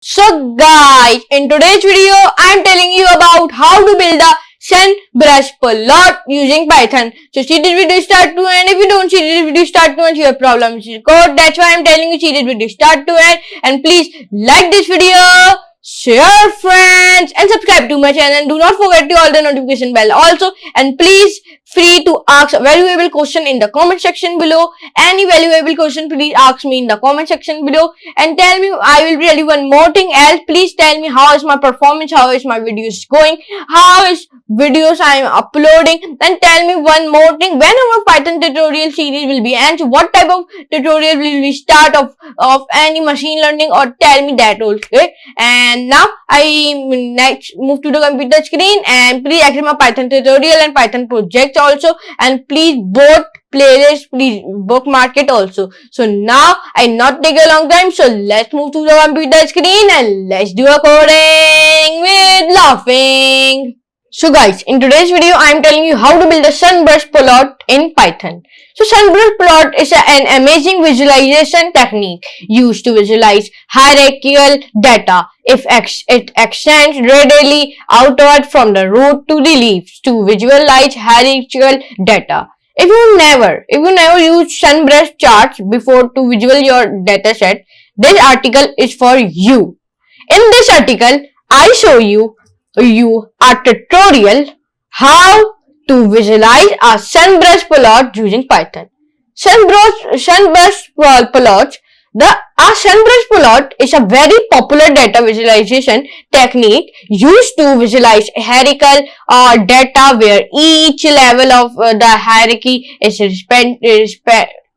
So guys, in today's video, I am telling you about how to build a Sunburst plot using Python. So see this video start to end. If you don't see this video start to end, you have problems with code. That's why I am telling you see this video start to end. And please like this video, share friends, and subscribe to my channel. Do not forget to all the notification bell also. And please free to ask a valuable question in the comment section below. Any valuable question, please ask me in the comment section below. And tell me, I will tell you one more thing else. Please tell me how is my performance, how is my videos going, how is videos I am uploading. And tell me one more thing, when our Python tutorial series will be and what type of tutorial will we start of any machine learning, or tell me that also. Okay? And now I next move to the computer screen, and please access my Python tutorial and Python projects also, and please both playlists, please bookmark it also. So now I not take a long time, so let's move to the computer screen and let's do a coding with laughing. So guys, in today's video I am telling you how to build a Sunburst plot in Python. So Sunburst plot is an amazing visualization technique used to visualize hierarchical data. It extends readily outward from the root to the leaves to visualize hierarchical data. If you never used Sunburst charts before to visualize your dataset, this article is for you. In this article, I show you a tutorial how to visualize a Sunburst plot using Python. Sunburst plot. A Sunburst plot is a very popular data visualization technique used to visualize hierarchical data where each level of the hierarchy is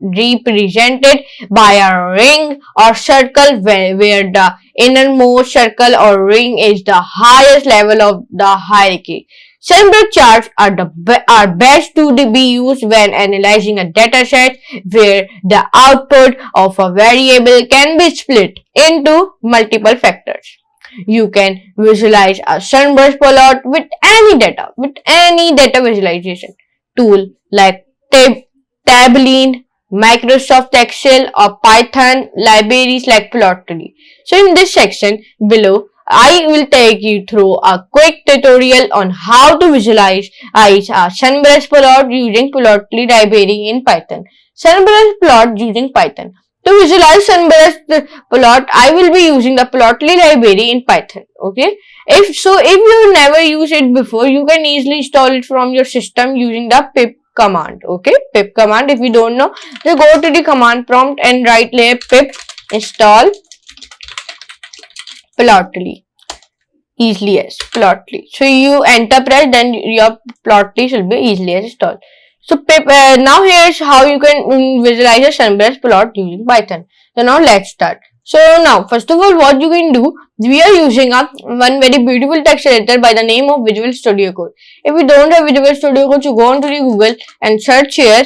represented by a ring or circle where the innermost circle or ring is the highest level of the hierarchy. Sunburst charts are best to be used when analyzing a dataset where the output of a variable can be split into multiple factors. You can visualize a Sunburst plot with any data visualization tool like Tableau, Microsoft Excel, or Python libraries like Plotly. So in this section below, I will take you through a quick tutorial on how to visualize a Sunburst plot using Plotly library in Python. Sunburst plot using Python. To visualize Sunburst plot, I will be using the Plotly library in Python. Okay. If you never used it before, you can easily install it from your system using the pip command. Okay, pip command. If you don't know, just go to the command prompt and write there pip install Plotly. Easily as Plotly. So you enter press, then your Plotly should be easily as installed. So pip. Now here's how you can visualize a Sunburst plot using Python. So now let's start. So now first of all, what you can do, we are using one very beautiful text editor by the name of Visual Studio Code. If you don't have Visual Studio Code, so go on to the Google and search here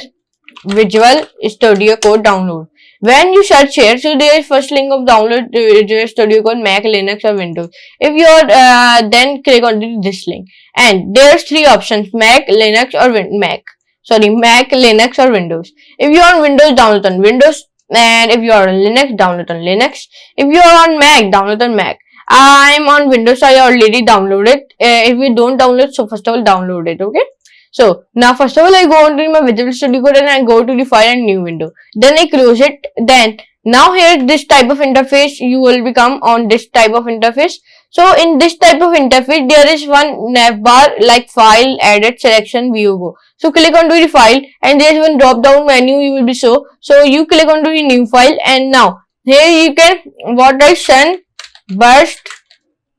Visual Studio Code download. When you search here, so there is first link of download Visual Studio Code Mac, Linux or Windows. If you are then click on this link, and there's three options: Mac, Linux or Mac, Linux or Windows. If you are on Windows, download on Windows, and if you are on Linux, download on Linux. If you are on Mac, download on Mac. I'm on Windows, so I already downloaded. If you don't download, so first of all download it. Okay. So now first of all I go on to my Visual Studio Code and I go to the file and new window. Then I close it. Then now here this type of interface, you will become on this type of interface. So in this type of interface there is one navbar like file, edit, selection, view, go. So click onto the file and there is one drop down menu you will be show. So you click onto the new file and now here you can write Sunburst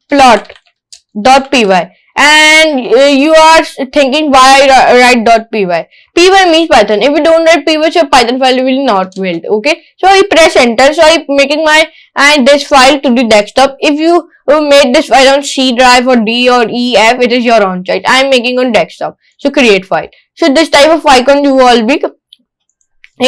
plot.py. And you are thinking why I write .py. Py means Python. If you don't write py, your Python file will not build. Okay. So I press enter. So I making my this file to the desktop. If you made this file on C drive or D or E, F, it is your own choice. I am making on desktop. So create file. So this type of icon you will be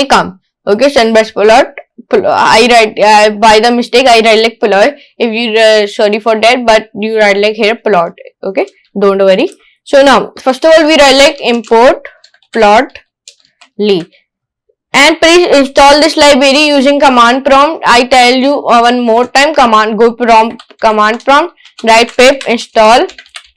come. Okay. Sunburst plot. I write by the mistake I write like plot. If you sorry for that, but you write like here plot. Okay, don't worry. So now first of all we write like import Plotly. And please install this library using command prompt. I tell you one more time, command prompt, write pip install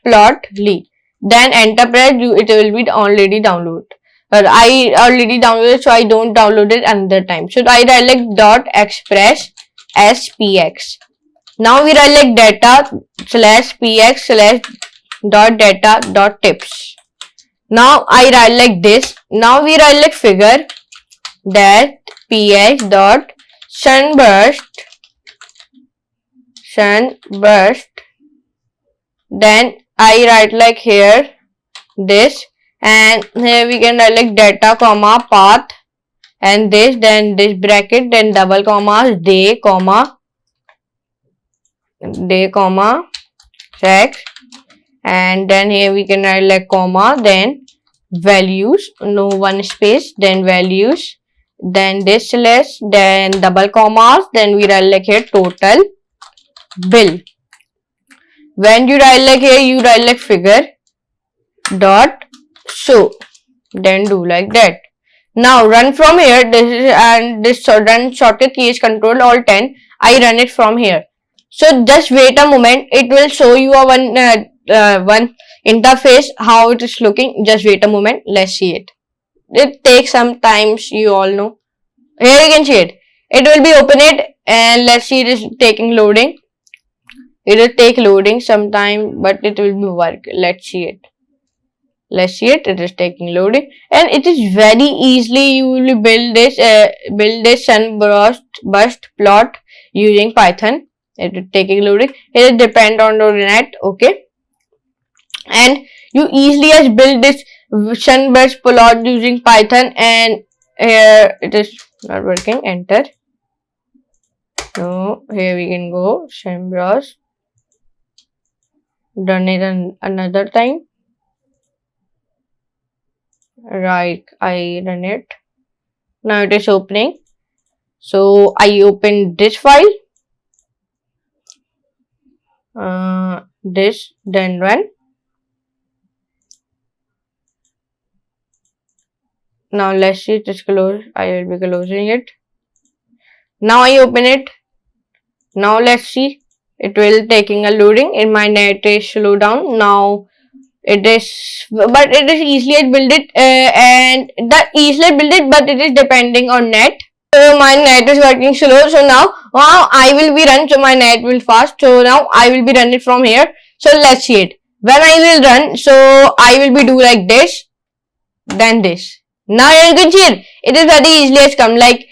plotly. Then enter press, it will be already downloaded. I already downloaded, so I don't download it another time. So I write like dot express spx. Now we write like data slash px slash dot data dot tips. Now I write like this. Now we write like figure that px dot sunburst. Then I write like here this, and here we can write like data comma path and this, then this bracket, then double commas day comma text, and then here we can write like comma, then values, no one space, then values, then this slash, then double commas, then we write like here total bill. When you write like here, you write like figure dot show, then do like that. Now run from here. This is, and this run shortcut key is Control Alt 10. I run it from here. So just wait a moment. It will show you a one interface how it is looking. Just wait a moment. Let's see it. It takes some time. You all know. Here you can see it. It will be open it, and let's see it is taking loading. It will take loading some time, but it will be work. Let's see it. It is taking loading, and it is very easily you will build this Sunburst plot using Python. It is taking loading. It will depend on the net, okay? And you easily just build this Sunburst plot using Python, and here it is not working. Enter. No, here we can go Sunburst. Done it another time. Right, I run it. Now it is opening. So I open this file. This, then run. Now let's see, it is closed. I will be closing it. Now I open it. Now let's see. It will taking a loading. In my net is slow down. Now it is, but it is easily build it, and that easily build it, but it is depending on net. So my net is working slow. So now I will be run. So my net will fast. So now I will be run it from here. So let's see it. When I will run, so I will be do like this, then this. Now you can see it. It is very easily as come like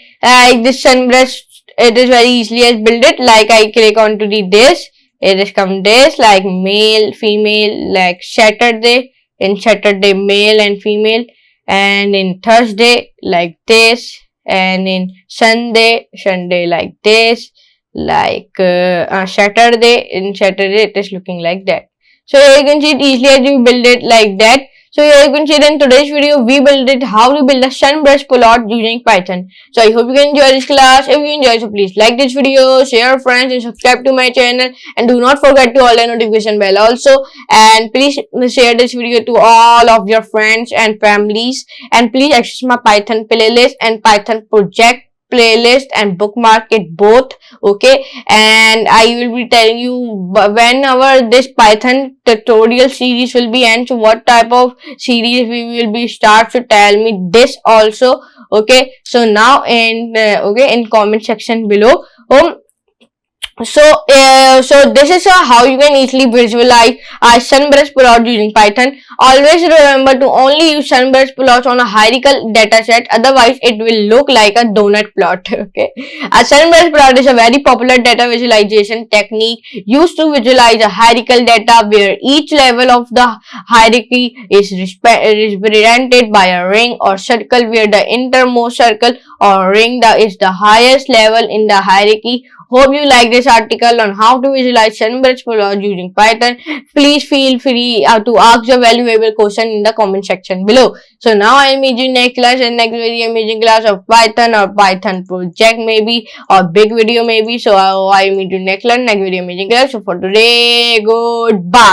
this Sunburst. It is very easily as build it. Like I click onto the this. It is come this like male, female, like Saturday. In Saturday, male and female, and in Thursday like this, and in Sunday like this, like Saturday. In Saturday it is looking like that. So you can see it easily as you build it like that. So here you can see in today's video we built it how to build a Sunburst plot using Python. So I hope you can enjoy this class. If you enjoy, so please like this video, share with friends, and subscribe to my channel, and do not forget to all the notification bell also, and please share this video to all of your friends and families, and please access my Python playlist and Python project playlist and bookmark it both, okay? And I will be telling you whenever this Python tutorial series will be end, so what type of series we will be start, so tell me this also, okay? So now in comment section below. So this is how you can easily visualize a Sunburst plot using Python. Always remember to only use Sunburst plots on a hierarchical data set, otherwise it will look like a donut plot. Okay, a Sunburst plot is a very popular data visualization technique used to visualize a hierarchical data where each level of the hierarchy is represented by a ring or circle, where the innermost circle or ring is the highest level in the hierarchy. Hope you like this article on how to visualize Sunburst plot using Python. Please feel free to ask a valuable question in the comment section below. So now I am meeting next class, and next very amazing class of Python or Python project maybe, or big video maybe. So I meet you next class, next very amazing class. So for today, goodbye.